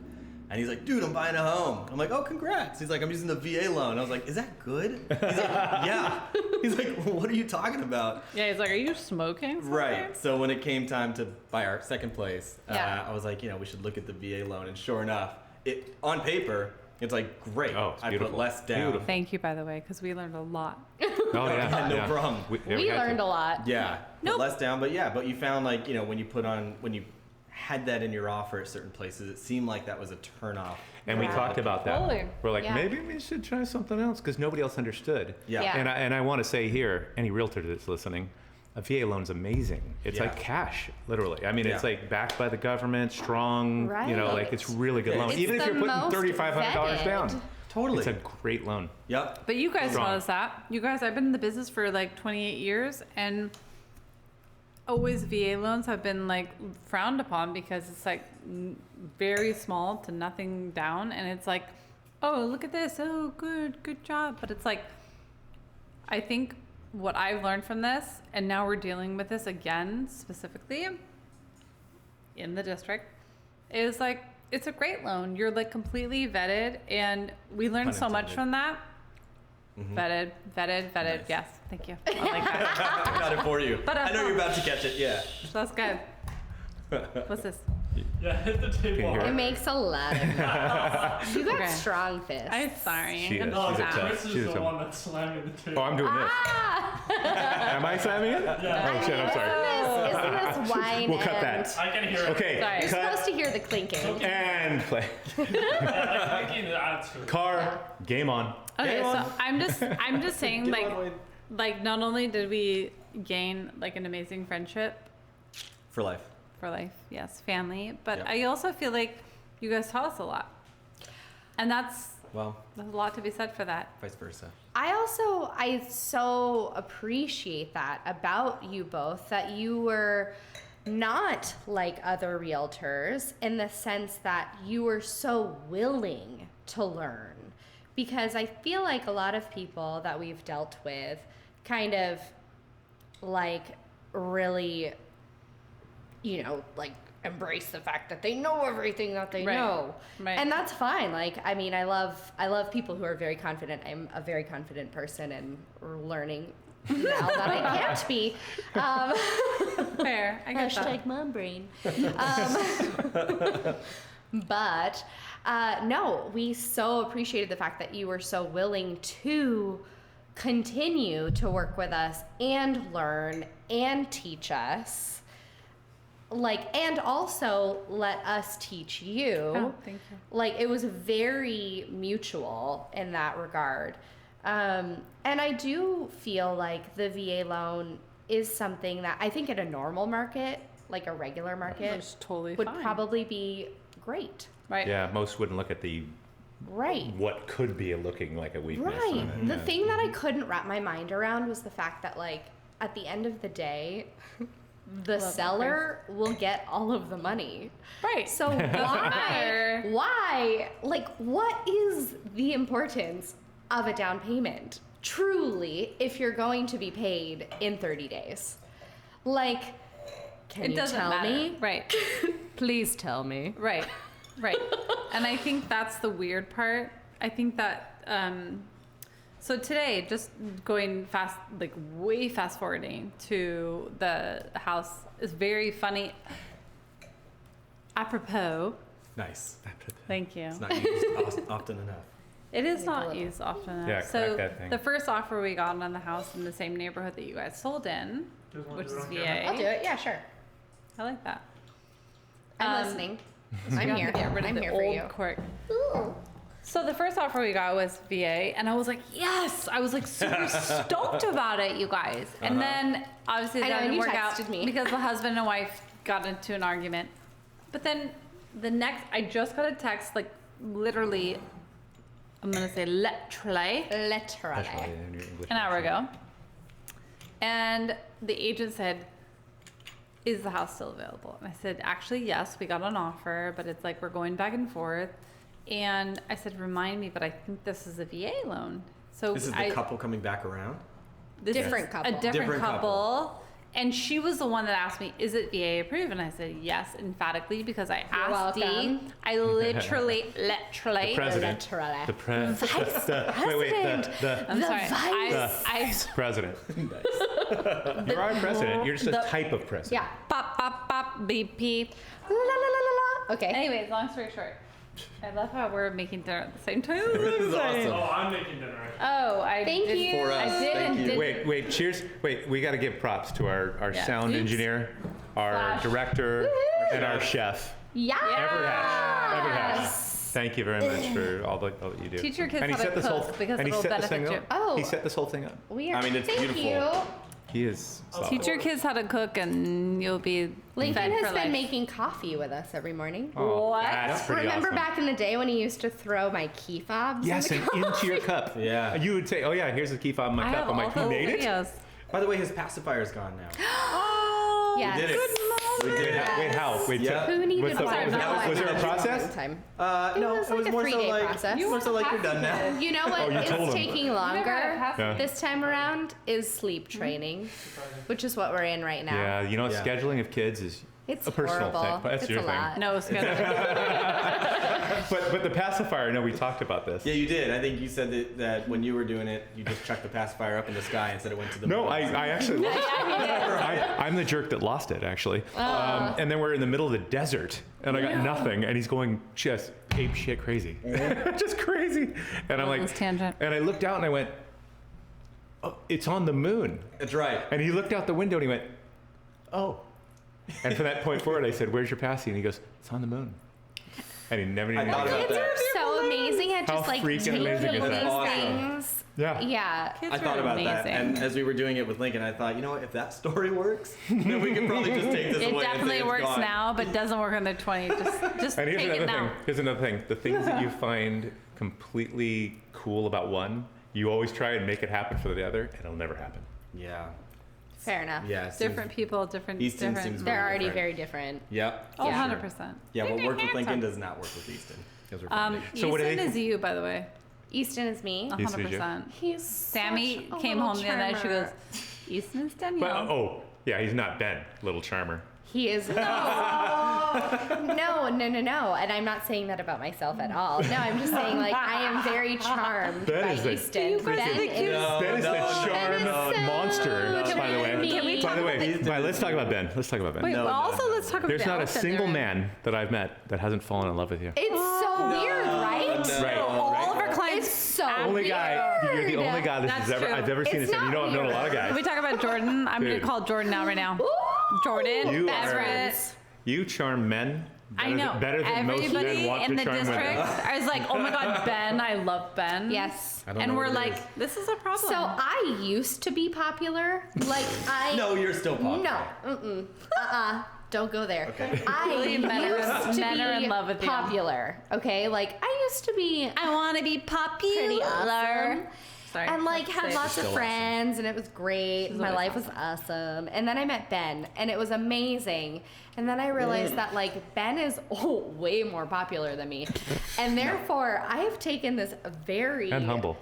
And he's like, dude, I'm buying a home. I'm like, oh, congrats. He's like, I'm using the VA loan. I was like, is that good? He's like, yeah. He's like, well, what are you talking about? Yeah, he's like, are you smoking? something?" Right. So when it came time to buy our second place, Yeah. I was like, we should look at the VA loan. And sure enough, it on paper, it's like great. Oh, it's I put beautiful. less down. Beautiful. Thank you, by the way, because we learned a lot. Oh yeah, no yeah. problem. We we had learned to. a lot. Yeah. Nope. Put less down, but you found like when you had that in your offer at certain places, it seemed like that was a turnoff. And we Yeah. talked about that. Totally. We're like, Yeah. maybe we should try something else because nobody else understood. Yeah. Yeah. And I want to say here, any realtor that's listening, a VA loan's amazing. It's Yeah. like cash, literally. I mean, it's Yeah. like backed by the government, strong. Like it's really good Yeah. loan. It's Even if you're the putting most $3,500 vetted. down, Totally. it's a great loan. Yep. But you guys Strong. taught us that. You guys, I've been in the business for like 28 years, and always VA loans have been like frowned upon because it's like very small to nothing down, and it's like, oh, look at this, oh, good job. But it's like, I think what I've learned from this, and now we're dealing with this again specifically in the district, is like, it's a great loan. You're like completely vetted, and we learned so much from that. Vetted. Nice. Yes, thank you. I like that. I got it for you. But, I know you're about to catch it. Yeah. That's good. What's this? Yeah, hit the Can you table. hear It makes a lot of noise. You got Okay. strong fists. I'm sorry. She is. No, She's a tough- Chris she's is a the tough- one that's slamming the table. Oh, I'm doing this. Am I slamming it? Yeah. Oh shit, I'm sorry. Isn't this wine? We'll cut and- that. I can hear it. Okay, Sorry. You're cut supposed to hear the clinking. and play. Yeah, like thinking it adds to it. Car, game on. Okay, Game so on. I'm just saying, Game like, on, Wade. like not only did we gain like an amazing friendship For life. for life, yes, family, but Yep. I also feel like you guys taught us a lot, and that's Well, there's a lot to be said for that. vice versa. I so appreciate that about you both, that you were not like other realtors in the sense that you were so willing to learn. Because I feel like a lot of people that we've dealt with kind of like really, you know, like embrace the fact that they know everything that they Right. know. Right. And that's fine. Like, I mean, I love people who are very confident. I'm a very confident person and learning now that I can't be. Fair, I guess. Hashtag mom brain. But no, we so appreciated the fact that you were so willing to continue to work with us and learn and teach us. Like, and also let us teach you. Oh, thank you. Like, it was very mutual in that regard. And I do feel like the VA loan is something that I think in a normal market, like a regular market, It's totally would fine. probably be great. Right. Yeah, most wouldn't look at the Right. what could be looking like a weakness. Right. on it. The thing that I couldn't wrap my mind around was the fact that, like, at the end of the day, the Love that seller will get all of the money. Right. So matter. why, like, what is the importance of a down payment? Truly, if you're going to be paid in 30 days. Like, can It you doesn't tell matter. me? Right. Please tell me. Right. Right. And I think that's the weird part. I think that so today, just going fast, like way fast forwarding to the house is very funny. Apropos, Nice. thank you. It's not used often enough. It is Need a not little. used often enough. Yeah, so crack that thing. the first offer we got on the house in the same neighborhood that you guys sold in, Just wanna which do it is on VA. camera. I'll do it. Yeah, sure. I like that. I'm listening. We I'm have here. to get rid of I'm the here for old you. quirk. So the first offer we got was VA, and I was like, yes! I was like super stoked about it, you guys. And then obviously I that know, and didn't you work out texted me. because the husband and wife got into an argument. But then the next, I just got a text, like literally, I'm gonna say literally, Literally. an hour ago. And the agent said, is the house still available? And I said, actually, yes, we got an offer, but it's like we're going back and forth. And I said, remind me, but I think this is a VA loan. So This is the couple coming back around. this Different is couple. a different, Different couple. couple. And she was the one that asked me, is it VA approved? And I said, yes, emphatically, because I asked welcome. Dee. I literally, The president. Literally. The president. Vice the I'm The sorry. vice president. You're our president. You're just a the- type of president. Yeah. Pop, pop, pop, BP. La, la, la, la, la. Okay. Anyways, long story short, I love how we're making dinner at the same time. This is awesome. Oh, I'm making dinner. Oh, I Thank did. you. For I us. did Thank and you. didn't. Wait, cheers. Wait, we got to give props to our Yeah. sound Oops. engineer, our Slash. director, Woohoo. and our chef. Yeah. Everett Hatch. Thank you very much for all that you do. Teach your kids And he how to set this whole cook because and he it'll set this thing benefit up. you. Oh. He set this whole thing up. We are. I mean, it's Thank beautiful. you. He is. Teach your kids how to cook, and you'll be Lincoln fed has for been life. making coffee with us every morning. Oh, What? That's pretty Remember awesome. back in the day when he used to throw my key fobs? Yes, in and the into your cup. Yeah. You would say, "Oh yeah, here's a key fob in my I cup." have I'm all like, those "You made it?" videos. By the way, his pacifier's gone now. Oh, Yes. We did it. We did it. Wait, how? Wait, Yeah. Who needed what's the- more? was No, was there a I- process? Time. No, was it was like a more so 3-day like, process. more so like you're done now. You know what Oh, you is told him. taking Never longer had Yeah. this time around is sleep training, which is what we're in right now. Yeah, you know, Yeah. scheduling of kids is It's a personal horrible. thing. But that's it's your a thing. lot. No, schedule. But the pacifier, I know we talked about this. Yeah, you did. I think you said that when you were doing it, you just chucked the pacifier up in the sky and said it went to the No, moon. I actually lost it. I'm the jerk that lost it, actually. And then we're in the middle of the desert, and I got nothing, and he's going just ape shit crazy. Just crazy. And I'm like, This tangent. and I looked out and I went, oh, it's on the moon. That's right. And he looked out the window and he went, oh. And from that point forward, I said, where's your passy? And he goes, it's on the moon. And he never even I thought knew. about Kids that. are so amazing at How just like freaking taking amazing is these that? Awesome. things. Yeah. Yeah. Kids I thought are about that, amazing. and as we were doing it with Lincoln, I thought, you know what? If that story works, then we could probably just take this It away. and say definitely it's works gone. now, but doesn't work when they're 20. Just And take here's it another now. thing. Here's another thing. The things that you find completely cool about one, you always try and make it happen for the other, and it'll never happen. Yeah. Fair enough. Yeah. it seems- Different people, different. Easton different. seems They're already different. very different. Yep. Oh, Yeah. 100%. Yeah, what worked with Lincoln does not work with Easton. Because we're family. So what do Easton they- is you, by the way. Easton is me. Easton is you. 100%. He's Sammy such a came little home the other night. She charmer. goes, Easton is But, Danielle. oh, yeah, he's not Ben, little charmer. He is no, and I'm not saying that about myself at all. No, I'm just saying like I am very charmed Ben by is the- Easton. guys are the cutest. Ben is the charm so monster, by the way. charming. Can we By the way, Easton Maya, is let's talk about Ben. Let's talk about Ben. Wait, No, well, no, also no, let's talk about There's the not a elephant single there. man that I've met that hasn't fallen in love with you. It's so weird, right? no. Right. All of our clients. It's so Only weird. guy, you're the only guy That's I've true. ever seen It's this. And you know, I've known a lot of not Can we guys. talk about Jordan? I'm going Dude. to call Jordan out right now. Jordan, You best are- friend. You charm men I know. better than most men Everybody want in to the charm district women. I was like, oh my God, Ben. I love Ben. Yes. I don't And know we're what it like, is. this is a problem. So I used to be popular. Like I. No, you're still popular. No. Don't go there. Okay. I Men are- used to men are be in love with you. popular. Okay, like I used to be I want to be popular. pretty awesome. Sorry. And like had Say it. lots of Still friends, and it was great. She's My always life was awesome. And then I met Ben, and it was amazing. And then I realized that like Ben is way more popular than me, and therefore I have taken this very And humble.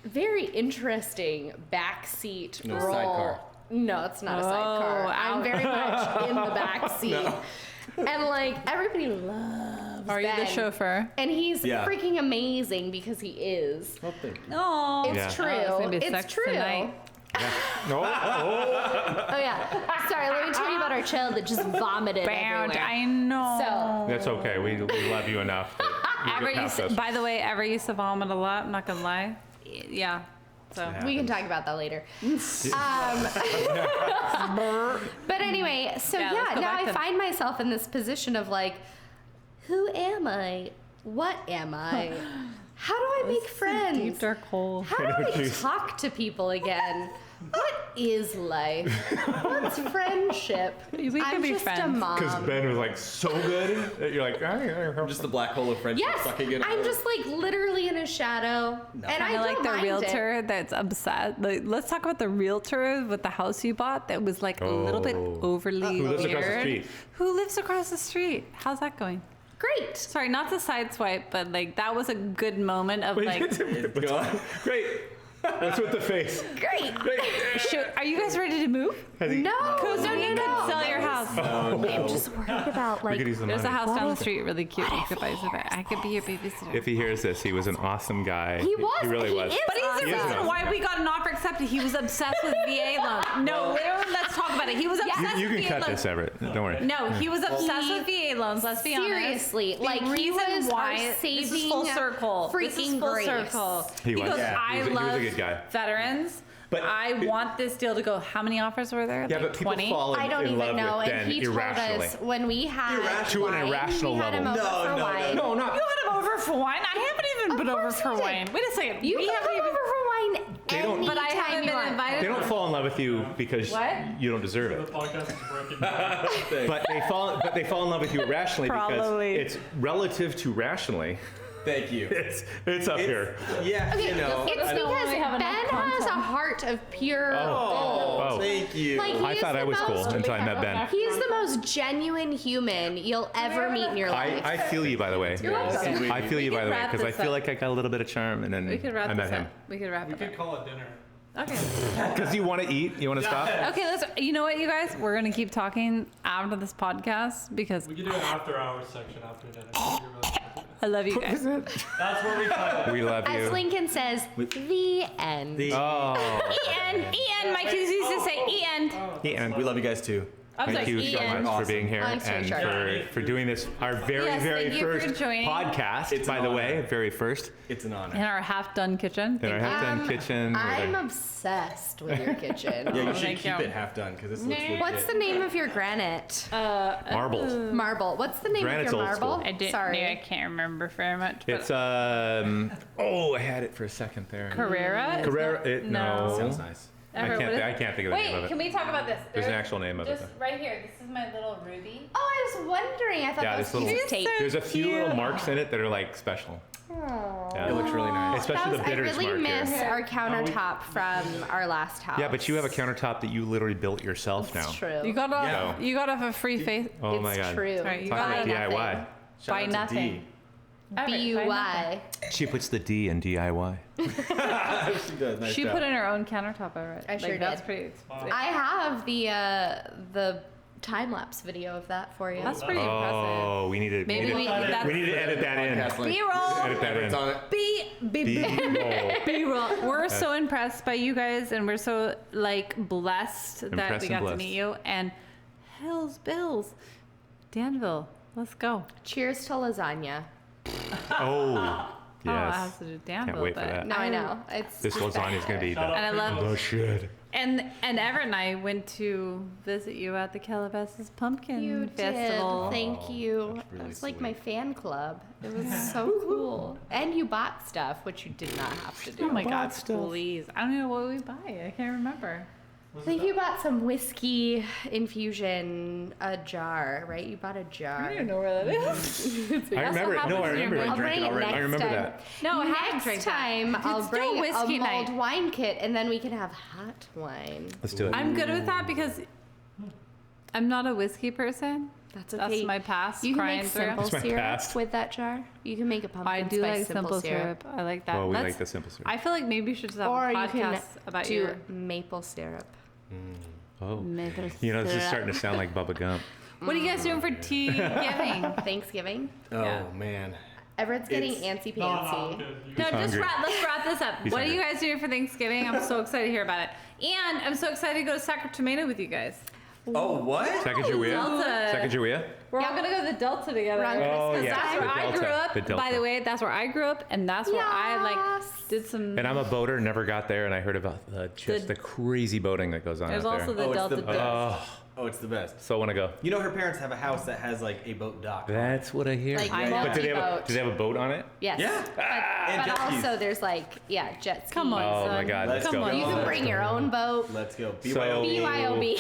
very interesting backseat No, role. sidecar. No, it's not a sidecar. Oh, I'm ouch. very much in the backseat. And like everybody loves Are you Ben. the chauffeur? And he's Yeah. freaking amazing because he is. Well, thank you. Oh. It's Yeah. true. Oh, it's gonna be it's sex true. tonight. No. Oh yeah. Sorry, let me tell you about our child that just vomited Bound. everywhere. I know. So That's okay. We love you enough. That you Ever get past us. by the way, ever used to vomit a lot. I'm not gonna lie. Yeah. So Yeah. we can talk about that later. But anyway, so Yeah, let's yeah, go now back I to- find myself in this position of like, who am I? What am I? How do I make friends? deep dark hole. How do I Jeez. talk to people again? What is life? What's friendship? We can I'm be just friends. a mom. Because Ben was like so good that you're like, I'm just the black hole of friendship Yes, sucking it I'm out. just like literally in a shadow, and I Kind of don't like the mind realtor It. that's upset. Like, let's talk about the realtor with the house you bought that was like a little bit Oh. overly Who lives weird. across the street? Who lives across the street? How's that going? Great. Sorry, not to sideswipe, but like that was a good moment of like. It's gone. Great. What's with the face? Great. Great. Are you guys ready to move? Has he- No, Because no, we no, could no. sell your house. I'm just worried about We like. could use the There's a money. house down the street, really cute. You could buy some. I could be your babysitter. If he hears this, he was an awesome guy. He was. He really was. Is But he's the awesome. He is reason awesome. why we got an offer accepted. He was obsessed with VA loans. No, literally, let's talk about it. He was obsessed You with can VA cut loans. this, Everett. Don't worry. No, he was obsessed with VA loans. Let's be honest. Seriously, The like he reason was why our this is saving full circle. This is freaking full grace. circle. He was. goes, Yeah, I he was a love good guy. veterans. But- I want this deal to go. How many offers were there? Yeah, like but people 20? fall I don't in even love know. with And Ben he told irrationally. us when we had To an wine, irrational we had him level. over No, for no, wine. No, not. You had him over for wine? I haven't even been over course for you did. wine. Wait a second. You we can haven't come even. over for wine They don't- But I anytime haven't you been want. invited. They don't fall in love with you because What? you don't deserve The it. podcast is breaking down. But they fall in love with you irrationally Probably. because it's relative to rationally. Thank you. It's up here. Yeah, Okay, you know. it's I don't because really have Ben enough has a content. heart of pure Oh, gold. thank you. Like, I he thought is I the was cool most- until I met Ben. He's the most genuine human you'll ever meet in your life. I feel you, by the way. welcome. I feel you, We by can the way, wrap because I this feel up. like I got a little bit of charm, and then We could wrap I met this him. up. We could wrap We it could up. call it dinner. Okay. Because you want to eat? You want to stop? Okay, you know what, you guys? We're going to keep talking after this podcast because We could do an after hours section after dinner. I love you guys. That's where we cut it. We love As you. Lincoln says, the end. Oh, Ian, my kids used to say Ian. Ian. We love you guys too. I'm Thank sorry, you so Ian. much for being here I'm so and sorry. for doing this, our very, Yes, very thank you for first joining. podcast, It's an by the way, honor. very first It's an honor. In our half-done kitchen. in our half-done kitchen. I'm obsessed with your kitchen. Yeah, you should Thank keep you. it half done because this looks legit. What's the name of your granite? Marble. Marble. What's the name Granite's of your old marble? school. I didn't. Sorry. I can't remember very much. But It's oh, I had it for a second there. Carrera. Carrera. No. Sounds nice. I can't think of the name of Wait, it. can we talk about this? There's an actual name of it, Just right here. This is my little ruby. Oh, I was wondering. I thought Yeah, that this was little. piece of tape. There's a few little marks in it that are like special. Yeah. It looks really nice. Especially the I bitters really mark miss here. our countertop from our last house. Yeah, but you have a countertop that you literally built yourself now. It's true. You got off. Yeah. You got off a free face. Oh it's my god. true. Right, you Talk got about it. DIY. Shout Buy out to nothing. D. B-U-Y. She puts the D in DIY. She does. Nice She job. put in her own countertop already. I sure That's did. pretty. I have the time lapse video of that for you. That's pretty impressive. Oh, we need to. Maybe we. That's We need to edit that in. Podcast link. B-roll. Edit that It's in. on it. B-roll. B-roll. We're so impressed by you guys, and we're so like blessed that Impressed we and got to blessed. meet you. And hell's bills, Danville. Let's go. Cheers to lasagna. Oh, Oh, it has yes. to do Danville. Can't wait for but that. No, I know. It's This lasagna is gonna be Shout out And I for love. those. the shit. And Everett and I went to visit you at the Calabasas Pumpkin You Festival. did. Thank you. That's really It was like sweet. my fan club. It was so cool. And you bought stuff, which you did not have to do. Oh my God, please. I don't know what we buy. I can't remember. I think you bought some whiskey infusion, a jar, right? You bought a jar. know where that is. I remember it. No, I remember I'll it. bring it next I remember time. that. No, I haven't drank Next that. time Let's I'll do a bring whiskey a mulled night. wine kit, and then we can have hot wine. Let's do it. I'm good with that because I'm not a whiskey person. That's okay. That's my past. You can crying make through. simple That's my syrup past. with that jar. You can make a pumpkin I do spice like simple syrup. I like that. Well, we That's- like the simple syrup. I feel like maybe we should just have Or a you can podcast about do your maple syrup. Oh, maple you know, this is syrup. starting to sound like Bubba Gump. What are you guys doing for tea giving? Thanksgiving. Oh Yeah. man. Everett's getting It's- antsy No, no, I'm pantsy. good. You No, guys- just hungry. let's wrap this up. He's What are you hungry. guys doing for Thanksgiving? I'm so excited to hear about it. And I'm so excited to go to Sacramento with you guys. Oh what? Sacagawea? Delta. Sacagawea? We're all gonna go to the Delta together. We're on Oh, Christmas yeah. That's time. where I Delta. grew up. The Delta. By the way, that's where I grew up, and that's where I like Yes. did some. And I'm a boater, never got there, and I heard about just the crazy boating that goes on There's out also there. the Oh, it's Delta. the Dip. best. Oh, it's the best. So I want to go. You know her parents have a house that has like a boat dock. That's what I hear. Like I know. But do they multi-boat. have a boat on it? Yes. Yeah. And But jet skis. also there's like, jet skis. Come on, Oh my son. God, Let's let's Come go. on. You can Let's bring go. your own boat. Let's go. So- BYOB.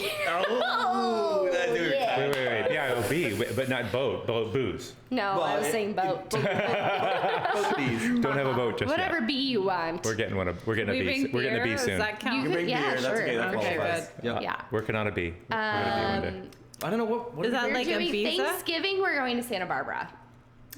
Oh, that's yeah. exciting. Wait. BIOB, but not boat, booze. No, Well, I was it- saying boat. Both these. Don't have a boat just Whatever yet. bee you want. We're getting one. We're getting We a bee. bring We're getting a bee beer? soon. Does that count? You can bring Yeah, beer. That's sure. okay. That Okay, qualifies. good. Yep. Yeah. Working on a bee. We're gonna be one day. I don't know what Is that We're like doing Ibiza? Thanksgiving. We're going to Santa Barbara.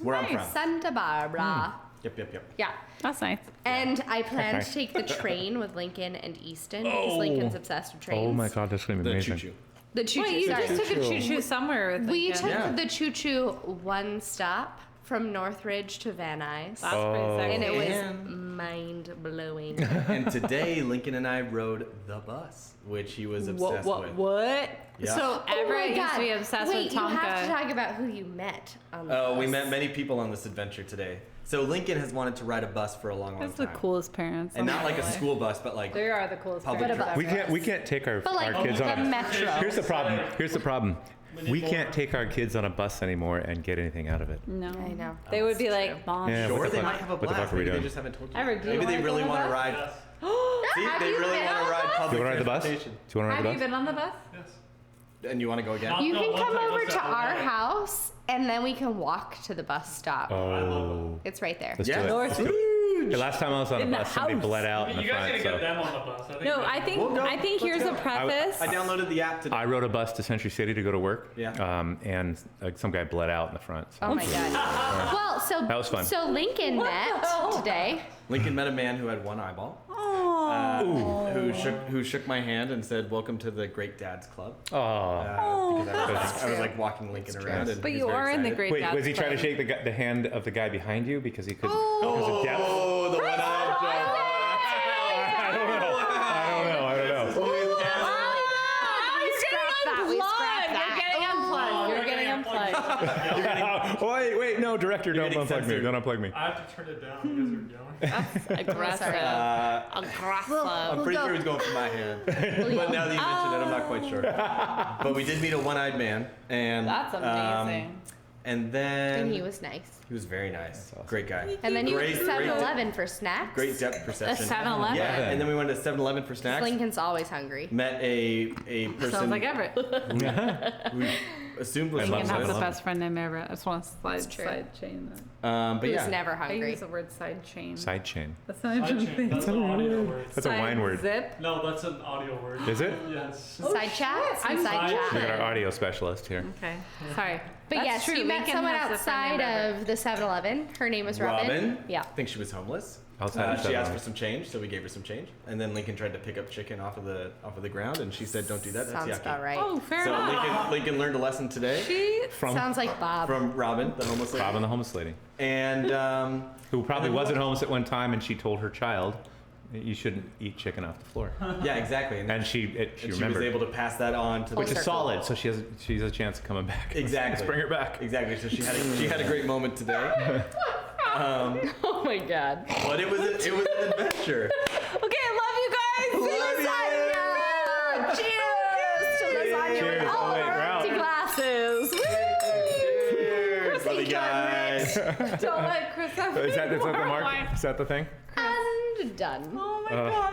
where I'm from. Santa Barbara. Yep. Yeah. That's nice. And I plan Nice. to take the train with Lincoln and Easton because Lincoln's obsessed with trains. Oh my God, that's gonna be The amazing. choo-choo. The choo-choo. Wait, you sorry. just took a choo-choo somewhere. With We Lincoln. took Yeah. the choo-choo one stop from Northridge to Van Nuys. That's Oh. pretty And sexy. it was And- mind-blowing. And today, Lincoln and I rode the bus, which he was obsessed with. What? Yeah. So Everett used to be obsessed Wait, with you have to Tonka. talk about who you met on the Oh, we bus. met many people on this adventure today. So Lincoln has wanted to ride a bus for a long That's time. the coolest parents. And I'm not like a gonna lie. school bus, but like They are the coolest Public parents. transit. We can't take our But like kids the on. metro. Here's the problem. We can't take our kids on a bus anymore and get anything out of it. No. I know. They would be That's like, true. Mom. Yeah, sure, what the they fuck- might have a what the fuck blast. are we Maybe they doing? just haven't told you. Everett, do you Maybe wanna they go really on a want to bus? ride. Yes. See, Have they you really been want on to a ride bus? public Do you want to ride the bus? transportation. Do you want to ride Have the you bus? been on the bus? Yes. And you want to go again? You No, can one come time over was to that our way. house, and then we can walk to the bus stop. Oh. It's right there. Let's Yeah. do it. North. The last time I was on a In the bus, somebody house. bled out in the You guys front. gotta So get them on the bus. No, they- I think We'll go. here's a Let's preface. I downloaded the app today. I rode a bus to Century City to go to work. Yeah. And some guy bled out in the front. So. Oh my god. Well, so That was fun. So Lincoln met today. Lincoln met a man who had one eyeball. Who shook my hand and said, "Welcome to the Great Dads Club." Oh. Because I was like walking Lincoln around, and But he was you very are in the excited. Great Wait, Dads was he trying to Club. shake the hand of the guy behind you because he couldn't? Because of depth? Oh, the one-eyed I don't know. We scrapped that. You're getting unplugged. Wait, no, director, don't getting unplug me. censored. Don't unplug me. I have to turn it down. You guys are yelling. Aggressive. I'm pretty sure he was going for my hand, but now that you mention it, I'm not quite sure. But we did meet a one-eyed man, and That's amazing. and then And he was nice. he was very nice, great guy. And then you went Great- to 7-Eleven for snacks. Great depth perception. 7-Eleven? Yeah, and then we went to 7-Eleven for snacks. Lincoln's always hungry. Met a person Sounds like Everett. who assumed was I You love can have the homeless. best friend named Everett. I just want to It's true. side chain that. But He yeah, was never I hungry. use the word side chain. Side chain. That's not even a Sidechain, thing. that's an audio word. That's a wine word. Zip. No, that's an audio word. Is it? Yes. Side chat? Some I'm side sorry. We got chat. our audio specialist here. Okay. Sorry. But That's yes, true. you met Lincoln someone has a friend named outside Everett. of the 7-Eleven. Her name was Robin. Robin. Yeah. I think she was homeless. Outside of She asked 7-Eleven. for some change, so we gave her some change. And then Lincoln tried to pick up chicken off of the ground, and she said, "Don't do that. That's Sounds yucky." about right. Oh, fair So enough. Lincoln learned a lesson today She Sounds like Bob. from Robin, the homeless lady. Robin, the homeless lady, And who probably And then wasn't what? homeless at one time, and she told her child, "You shouldn't eat chicken off the floor." yeah, exactly. And she And she was remembered, able to pass that on to the Full which is circle. solid. So she has a chance of coming back. Exactly. Let's bring her back. Exactly. So she had a great moment today. Oh my god. But it was an adventure. Okay, I love you guys. Lasagna! Cheers to lasagna Cheers. with all Oh, wait, our we're out. empty glasses. Cheers, love you guys. Don't let Chris have Is that the any more mark? wine. Is that the thing? And done. Oh my god.